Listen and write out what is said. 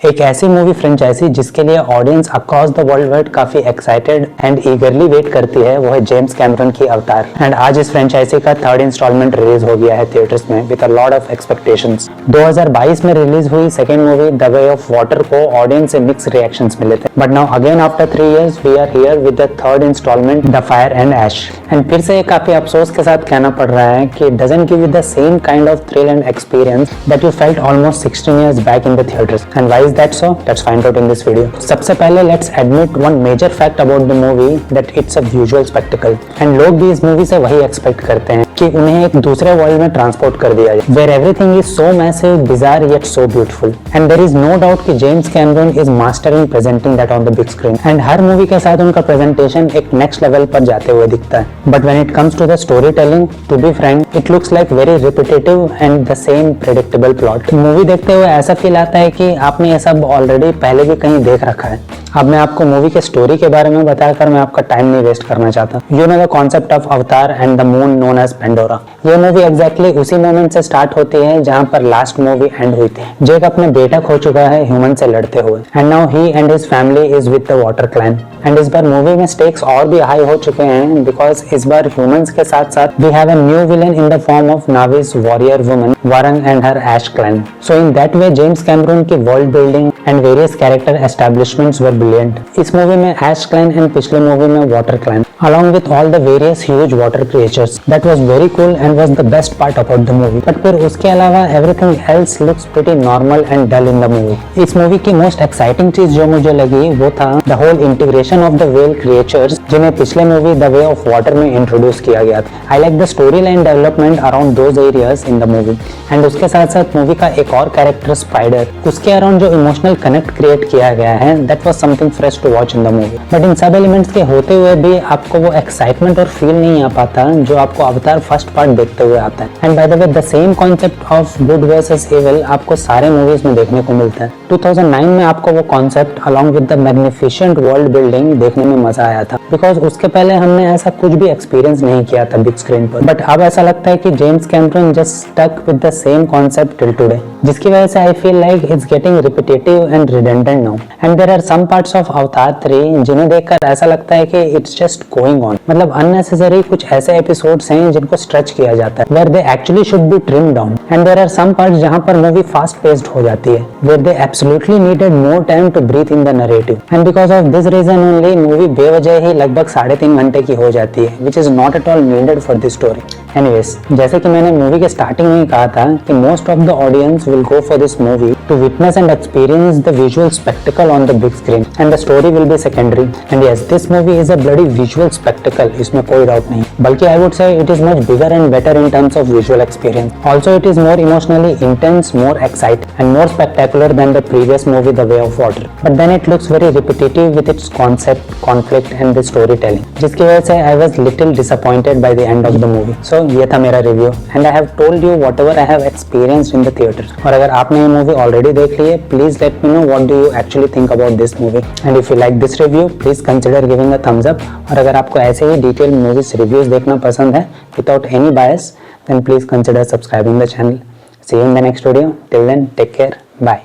एक ऐसी movie franchise जिसके लिए audience across the world wide काफी एक्साइटेड एंड ईगरली वेट करती है, वो है जेम्स कैमरन की अवतार। एंड आज इस फ्रेंचाइजी का थर्ड इंस्टॉलमेंट रिलीज हो गया है थिएटर्स में with a lot of expectations. 2022 में रिलीज हुई second movie the way of water को ऑडियंस से मिक्स रिएक्शंस मिले थे, but now again after 3 years we are here with the third instalment the fire and ash. And फिर से काफी अफसोस के साथ कहना पड़ रहा है कि it doesn't give you the same kind of thrill and experience that you felt almost 16 years back in the theaters. And why is that so? Let's find out in this video. सबसे पहले let's admit one major fact about the movie that it's a visual spectacle. And लोग भी इस movie से वही expect करते हैं कि उन्हें एक दूसरे वर्ल्ड में ट्रांसपोर्ट कर दिया जाए, where everything is so massive, bizarre yet so beautiful. And there is no doubt कि James Cameron is master in presenting that on the big screen. And her movie के साथ उनका प्रेजेंटेशन एक next level पर जाते हुए दिखता है। But when it comes to the storytelling, to be frank, it looks like very repetitive and the same predictable plot. Movie देखते हुए ऐसा फील आता है कि आपने ये सब ऑलरेडी पहले भी कहीं देख रखा है। अब मैं आपको मूवी के स्टोरी के बारे में बताकर मैं आपका टाइम नहीं वेस्ट करना चाहता। You know the concept of Avatar and the moon known as Pandora. ये मूवी एग्जैक्टली उसी मोमेंट से स्टार्ट होती है जहां पर लास्ट मूवी एंड हुई थी। जेक अपने बेटा खो चुका है ह्यूमन से लड़ते हुए, and now he and his family is with the water clan. And इस बार मूवी में स्टेक्स और भी हाई हो चुके हैं बिकॉज इस बार ह्यूमंस के साथ साथ we have a new villain in the form of Na'vi's warrior woman Varang and her Ash clan. So in that way James Cameron की world building and various character establishments were brilliant. इस movie में Ash clan and पिछले movie में water clan along with all the various huge water creatures. That was very cool and was the best part about the movie. But फिर उसके अलावा everything else looks pretty normal and dull in the movie. इस movie की most exciting चीज जो मुझे लगी वो था the whole integration of the whale creatures जिन्हें पिछले movie The Way of Water में introduce किया गया था। I like the storyline development around those areas in the movie. And उसके साथ साथ मूवी का एक और कैरेक्टर स्पाइडर, उसके अराउंड जो इमोशनल कनेक्ट क्रिएट किया गया है that was something fresh to watch in the movie. But इन सब एलिमेंट्स के होते हुए भी आपको वो एक्साइटमेंट और फील नहीं आ पाता जो आपको अवतार फर्स्ट पार्ट देखते हुए आता है। And by the way the same concept of good versus evil आपको सारे मूवीज में देखने को मिलता है। 2009 में आपको वो concept along with the magnificent world building देखने में मजा आया था बिकॉज उसके पहले हमने ऐसा कुछ भी एक्सपीरियंस नहीं किया था बिग स्क्रीन पर। बट अब ऐसा लगता है कि James Cameron just stuck with the same concept till today, जिसकी वजह से I feel like it's getting repetitive and redundant now. And there are some parts of Avatar 3 जिन्हें देखकर ऐसा लगता है कि इट्स जस्ट गोइंग ऑन, मतलब अननेसेसरी कुछ ऐसे एपिसोड्स हैं जिनको स्ट्रेच किया जाता है where they actually should be trimmed down. And there are some parts जहां पर मूवी फास्ट पेस्ड हो जाती है where they absolutely needed more time to breathe in the narrative. And because of this reason only movie बेवजह ही लगभग 3.5 घंटे की हो जाती है which is not at all needed for this story. Anyways, जैसे कि मैंने मूवी के स्टार्टिंग में ही कहा था कि most of the audience will go for this movie to witness and experience the visual spectacle on the big screen and the story will be secondary. And yes, this movie is a bloody visual spectacle, इसमें कोई doubt नहीं, बल्कि I would say it is much bigger and better in terms of visual experience. Also it is more emotionally intense, more exciting and more spectacular then the previous movie the way of water. But then it looks very repetitive with its concept, conflict and the story telling, जिसकी वजह से I was little disappointed by the end of the movie. So ये था मेरा review and I have told you whatever I have experienced in the theatre. और अगर आपने ये मूवी ऑलरेडी देख ली है, please let me know what do you actually think about this movie. And if you like this review, please consider giving a thumbs up. और अगर आपको ऐसे ही डिटेल मूवीज रिव्यूज देखना पसंद है without any bias, then please consider subscribing the channel. See you in the next video. Till then, take care. Bye.